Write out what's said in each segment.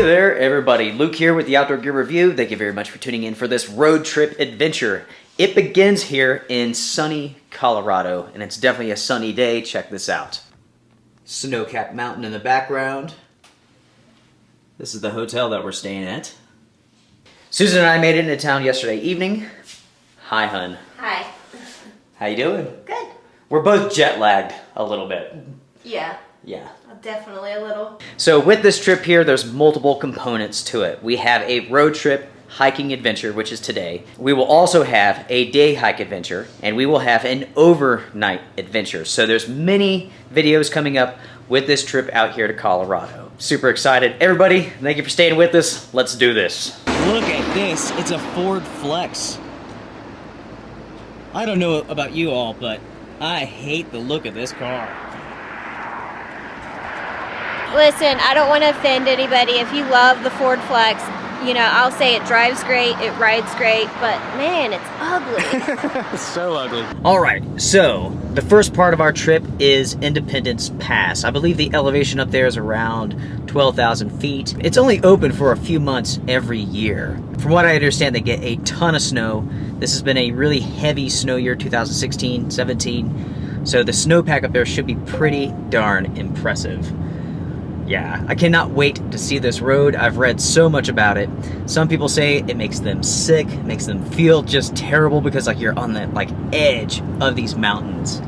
Hey there, everybody. Luke here with the Outdoor Gear Review. Thank you very much for tuning in for this road trip adventure. It begins here in sunny Colorado, and it's definitely a sunny day. Check this out. Snow-capped mountain in the background. This is the hotel that we're staying at. Susan and I made it into town yesterday evening. Hi, hun. Hi. How you doing? Good. We're both jet-lagged a little bit. Yeah. Yeah. Definitely a little. So with this trip here, there's multiple components to it. We have a road trip hiking adventure, which is today. We will also have a day hike adventure, and we will have an overnight adventure. So there's many videos coming up with this trip out here to Colorado. Super excited. Everybody, thank you for staying with us. Let's do this. Look at this. It's a Ford Flex. I don't know about you all, but I hate the look of this car. Listen, I don't want to offend anybody. If you love the Ford Flex, you know, I'll say it drives great, it rides great, but man, it's ugly. It's so ugly. All right, so the first part of our trip is Independence Pass. I believe the elevation up there is around 12,000 feet. It's only open for a few months every year. From what I understand, they get a ton of snow. This has been a really heavy snow year, 2016, 17. So the snowpack up there should be pretty darn impressive. Yeah, I cannot wait to see this road. I've read so much about it. Some people say it makes them sick, makes them feel just terrible because like you're on the edge of these mountains.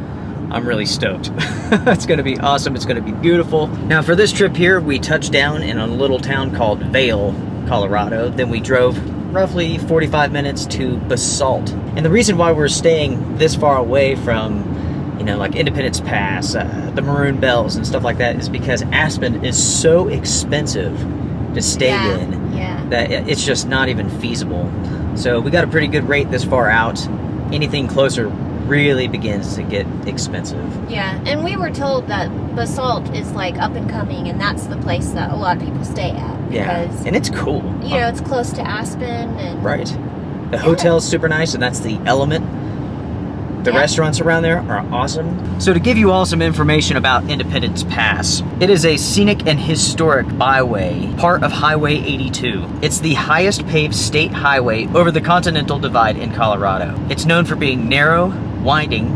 I'm really stoked. It's gonna be awesome, it's gonna be beautiful. Now for this trip here, we touched down in a little town called Vail, Colorado. Then we drove roughly 45 minutes to Basalt. And the reason why we're staying this far away from like Independence Pass, the Maroon Bells and stuff like that is because Aspen is so expensive to stay in that it's just not even feasible. So we got a pretty good rate this far out. Anything closer really begins to get expensive. Yeah, and we were told that Basalt is like up and coming, and that's the place that a lot of people stay at. Because, and it's cool. You know, it's close to Aspen. And right. The hotel's super nice, and that's the Element. The restaurants around there are awesome. So to give you all some information about Independence Pass, it is a scenic and historic byway, part of Highway 82. It's the highest paved state highway over the Continental Divide in Colorado. It's known for being narrow, winding,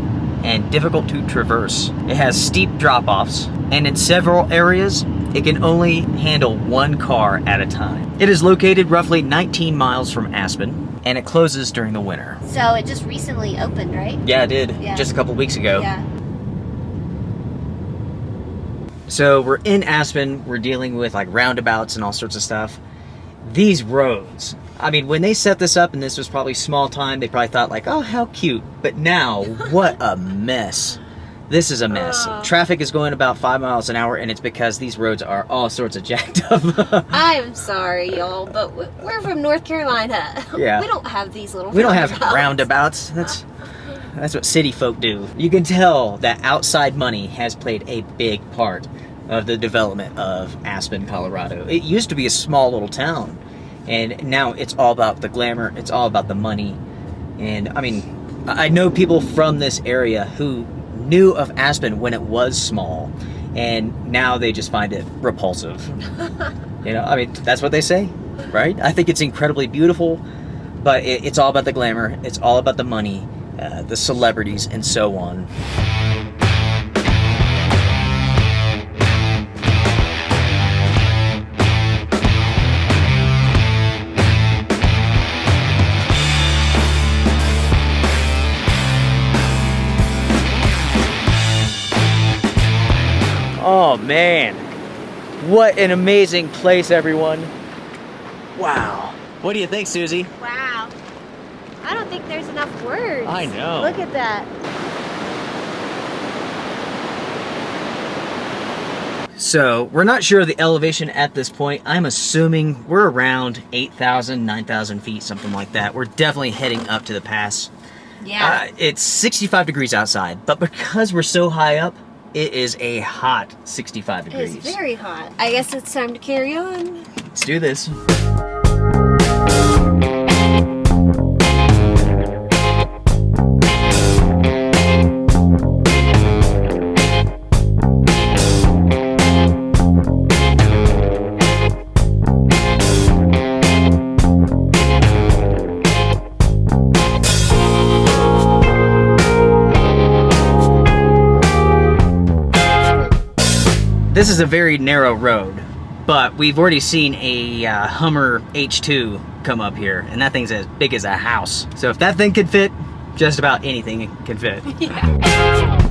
and difficult to traverse. It has steep drop-offs, and in several areas, it can only handle one car at a time. It is located roughly 19 miles from Aspen, and it closes during the winter. So it just recently opened, right? Yeah, it did. Yeah. Just a couple weeks ago. Yeah. So we're in Aspen. We're dealing with roundabouts and all sorts of stuff. These roads, I mean, when they set this up, and this was probably small time, they probably thought oh, how cute. But now, what a mess. This is a mess. Traffic is going about 5 miles an hour, and it's because these roads are all sorts of jacked up. I'm sorry, y'all, but we're from North Carolina. Yeah. We don't have these little We don't have roundabouts. That's what city folk do. You can tell that outside money has played a big part of the development of Aspen, Colorado. It used to be a small little town, and now it's all about the glamour. It's all about the money. And, I mean, I know people from this area who knew of Aspen when it was small, and now they just find it repulsive. I mean, that's what they say, right? I think it's incredibly beautiful, but it's all about the glamour, it's all about the money, the celebrities, and so on. Oh man, what an amazing place, everyone. Wow. What do you think, Susie? Wow. I don't think there's enough words. I know. Look at that. So, we're not sure of the elevation at this point. I'm assuming we're around 8,000, 9,000 feet, something like that. We're definitely heading up to the pass. Yeah. It's 65 degrees outside, but because we're so high up, it is a hot 65 degrees. It's very hot. I guess it's time to carry on. Let's do this. This is a very narrow road, but we've already seen a Hummer H2 come up here, and that thing's as big as a house. So if that thing could fit, just about anything can fit. Yeah.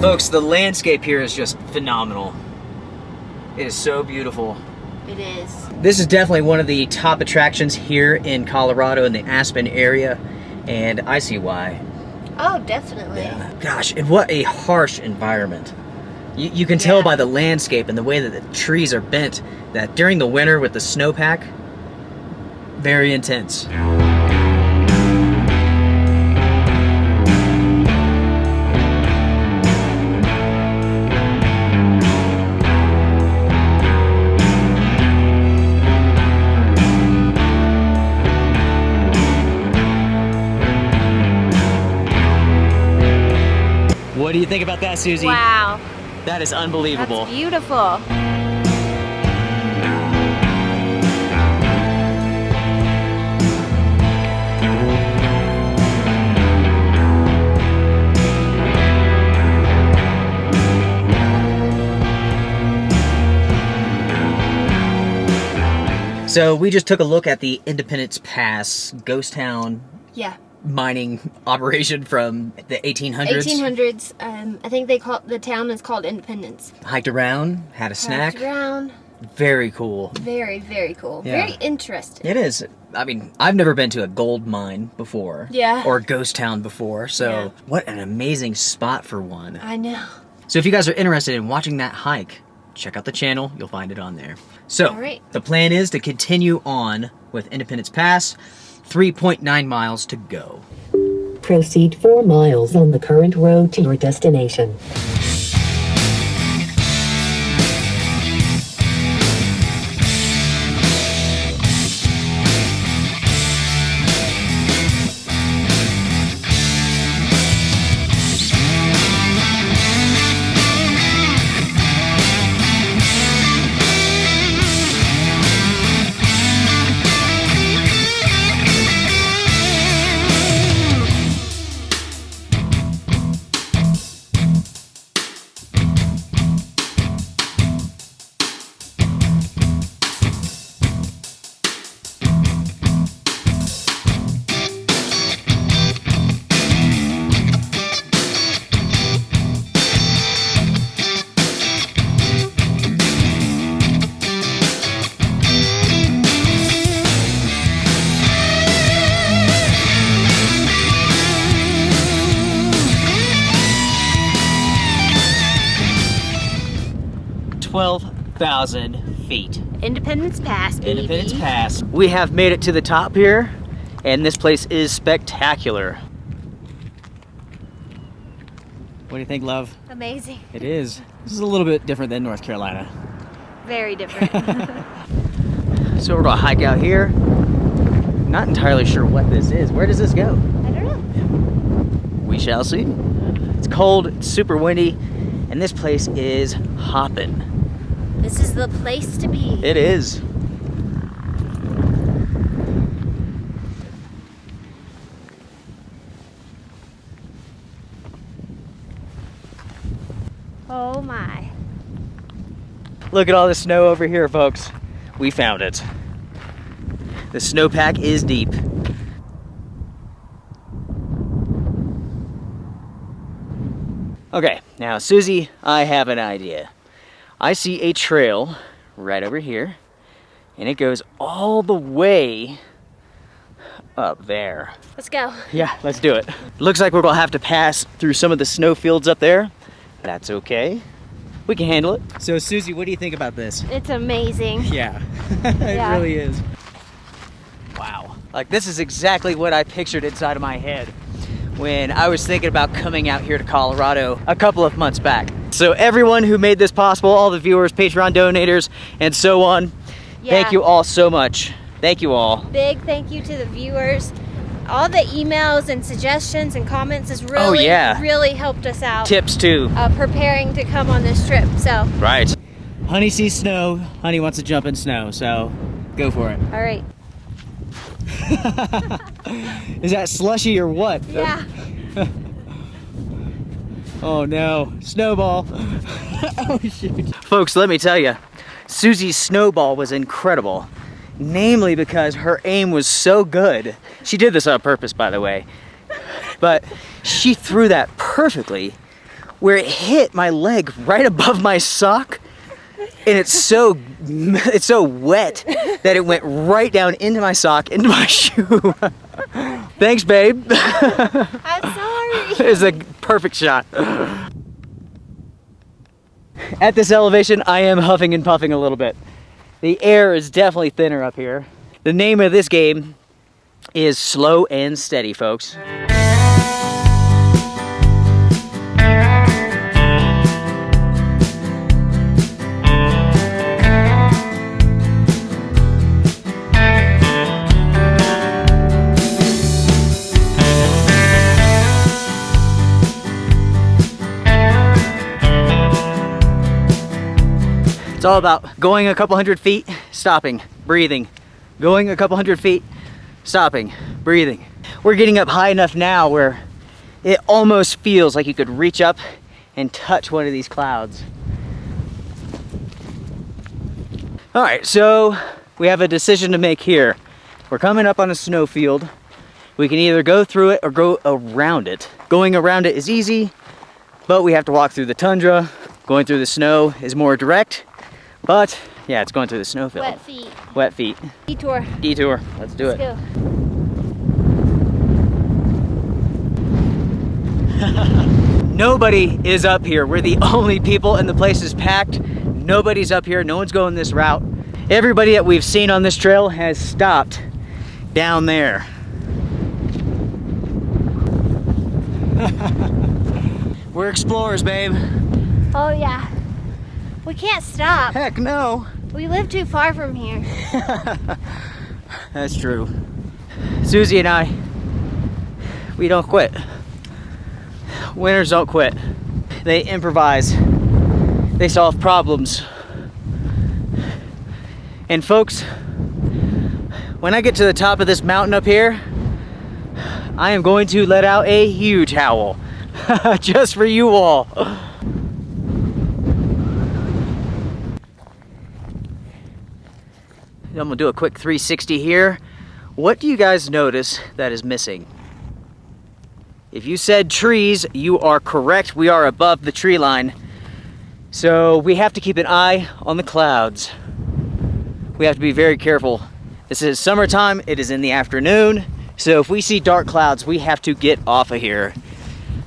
Folks, the landscape here is just phenomenal. It is so beautiful. It is. This is definitely one of the top attractions here in Colorado in the Aspen area, and I see why. Oh, definitely. Yeah. Gosh, and what a harsh environment. You can tell by the landscape and the way that the trees are bent that during the winter with the snowpack, very intense. What do you think about that, Susie? Wow. That is unbelievable. That's beautiful. So we just took a look at the Independence Pass ghost town Yeah. mining operation from the 1800s. 1800s. I think the town is called Independence. Hiked around, had a snack. Hiked around. Very cool. Very, very cool. Yeah. Very interesting. It is. I mean, I've never been to a gold mine before. Yeah. Or a ghost town before. So Yeah. what an amazing spot for one. I know. So if you guys are interested in watching that hike, check out the channel. You'll find it on there. So All right. the plan is to continue on with Independence Pass. 3.9 miles to go. Proceed 4 miles on the current road to your destination. feet. Independence Pass, baby. Independence Pass. We have made it to the top here, and this place is spectacular. What do you think, love? Amazing. It is. This is a little bit different than North Carolina. Very different. So we're gonna hike out here. Not entirely sure what this is. Where does this go? I don't know. We shall see. It's cold, it's super windy, and this place is hopping. This is the place to be. It is. Oh my. Look at all the snow over here, folks. We found it. The snowpack is deep. Okay, now Susie, I have an idea. I see a trail right over here, and it goes all the way up there. Let's go. Yeah, let's do it. Looks like we're gonna have to pass through some of the snow fields up there. That's okay. We can handle it. So Susie, what do you think about this? It's amazing. Yeah, it Yeah. really is. Wow. Like, this is exactly what I pictured inside of my head when I was thinking about coming out here to Colorado a couple of months back. So everyone who made this possible, all the viewers, Patreon donators, and so on, Yeah. thank you all so much. Thank you all. Big thank you to the viewers. all the emails and suggestions and comments has really, Oh, yeah. really helped us out. Tips too. Preparing to come on this trip. So. Right. Honey sees snow. Honey wants to jump in snow, so go for it. All right. Is that slushy or what? Yeah. Oh no, snowball. Oh shoot. Folks, let me tell you, Susie's snowball was incredible. Namely because her aim was so good. She did this on purpose, by the way. But she threw that perfectly where it hit my leg right above my sock. And it's so wet that it went right down into my sock, into my shoe. Thanks, babe. I'm sorry. It's a perfect shot. At this elevation, I am huffing and puffing a little bit. The air is definitely thinner up here. The name of this game is Slow and Steady, folks. It's all about going a couple hundred feet, stopping, breathing. Going a couple hundred feet, stopping, breathing. We're getting up high enough now where it almost feels like you could reach up and touch one of these clouds. All right, so we have a decision to make here. We're coming up on a snowfield. We can either go through it or go around it. Going around it is easy, but we have to walk through the tundra. Going through the snow is more direct. But yeah, it's going through the snowfield. Wet feet. Wet feet. Detour. Detour. Let's do it. Let's go. Nobody is up here. We're the only people and the place is packed. Nobody's up here. No one's going this route. Everybody that we've seen on this trail has stopped down there. We're explorers, babe. Oh yeah. We can't stop. Heck no. We live too far from here. That's true. Susie and I, we don't quit. Winners don't quit. They improvise. They solve problems. And folks, when I get to the top of this mountain up here, I am going to let out a huge howl. Just for you all. I'm gonna do a quick 360 here. What do you guys notice that is missing? If you said trees, you are correct. We are above the tree line. So we have to keep an eye on the clouds. We have to be very careful. This is summertime, it is in the afternoon. So if we see dark clouds, we have to get off of here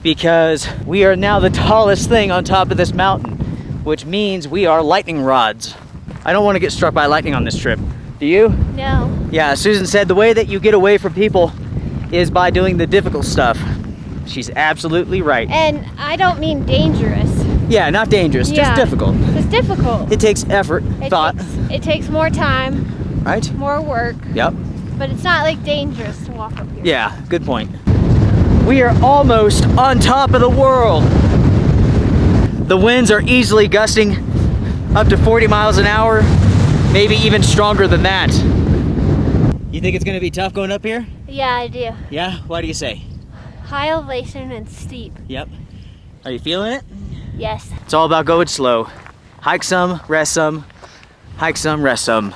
because we are now the tallest thing on top of this mountain, which means we are lightning rods. I don't want to get struck by lightning on this trip. Do you? No. Yeah, Susan said the way that you get away from people is by doing the difficult stuff. She's absolutely right. And I don't mean dangerous. Yeah, not dangerous, Yeah. just difficult. It's difficult. It takes effort, thought, It takes more time, right? more work, Yep. but it's not like dangerous to walk up here. Yeah, good point. We are almost on top of the world. The winds are easily gusting up to 40 miles an hour, maybe even stronger than that. You think it's gonna be tough going up here? Yeah, I do. Yeah, why do you say? High elevation and steep. Yep. Are you feeling it? Yes. It's all about going slow. Hike some, rest some, hike some, rest some.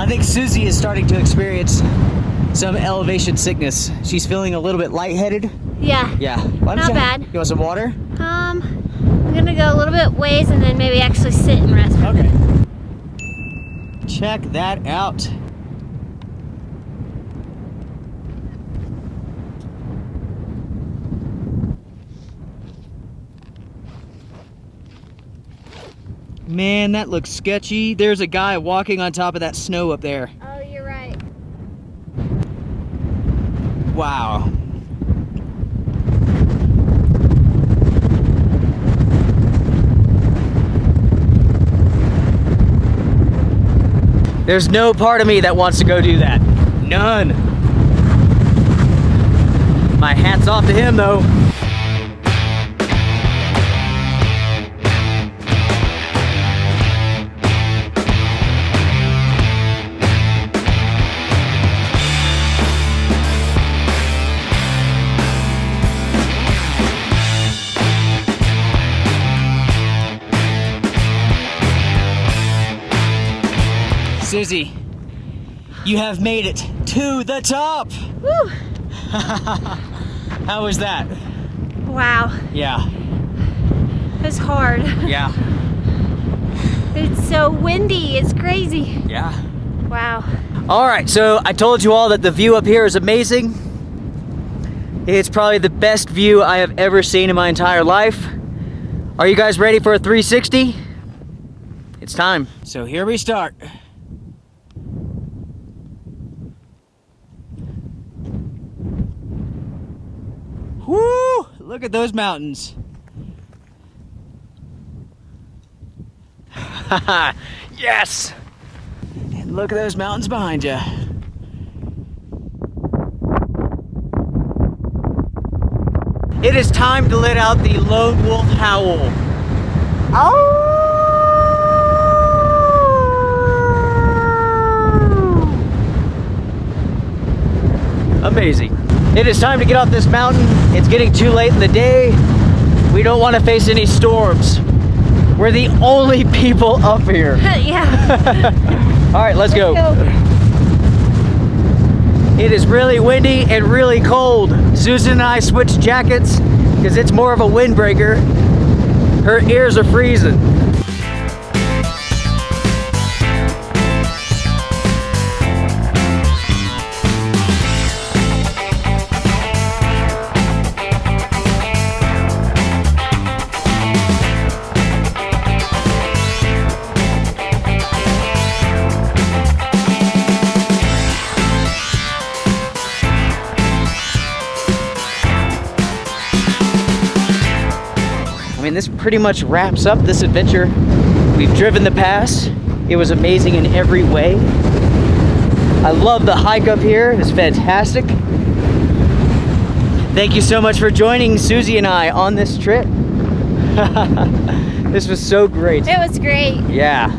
I think Susie is starting to experience some elevation sickness. She's feeling a little bit lightheaded. Yeah. Yeah. Why don't Not you- bad. You want some water? I'm gonna go a little bit ways and then maybe actually sit and rest. Okay. Check that out. Man, that looks sketchy. There's a guy walking on top of that snow up there. Oh, you're right. Wow. There's no part of me that wants to go do that. None. My hat's off to him though. Susie, you have made it to the top. Woo. How was that? Wow. Yeah. It's hard. Yeah. It's so windy. It's crazy. Yeah. Wow. All right, so I told you all that the view up here is amazing. It's probably the best view I have ever seen in my entire life. Are you guys ready for a 360? It's time. So here we start. Woo! Look at those mountains. Yes! And look at those mountains behind you. It is time to let out the lone wolf howl. Amazing. It is time to get off this mountain. It's getting too late in the day. We don't want to face any storms. We're the only people up here. Yeah. All right, let's go. It is really windy and really cold. Susan and I switched jackets because it's more of a windbreaker. Her ears are freezing. I mean, this pretty much wraps up this adventure. We've driven the pass. It was amazing in every way. I love the hike up here. It's fantastic. Thank you so much for joining Susie and I on this trip. This was so great. It was great. Yeah.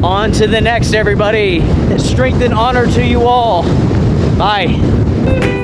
On to the next, everybody. Strength and honor to you all. Bye.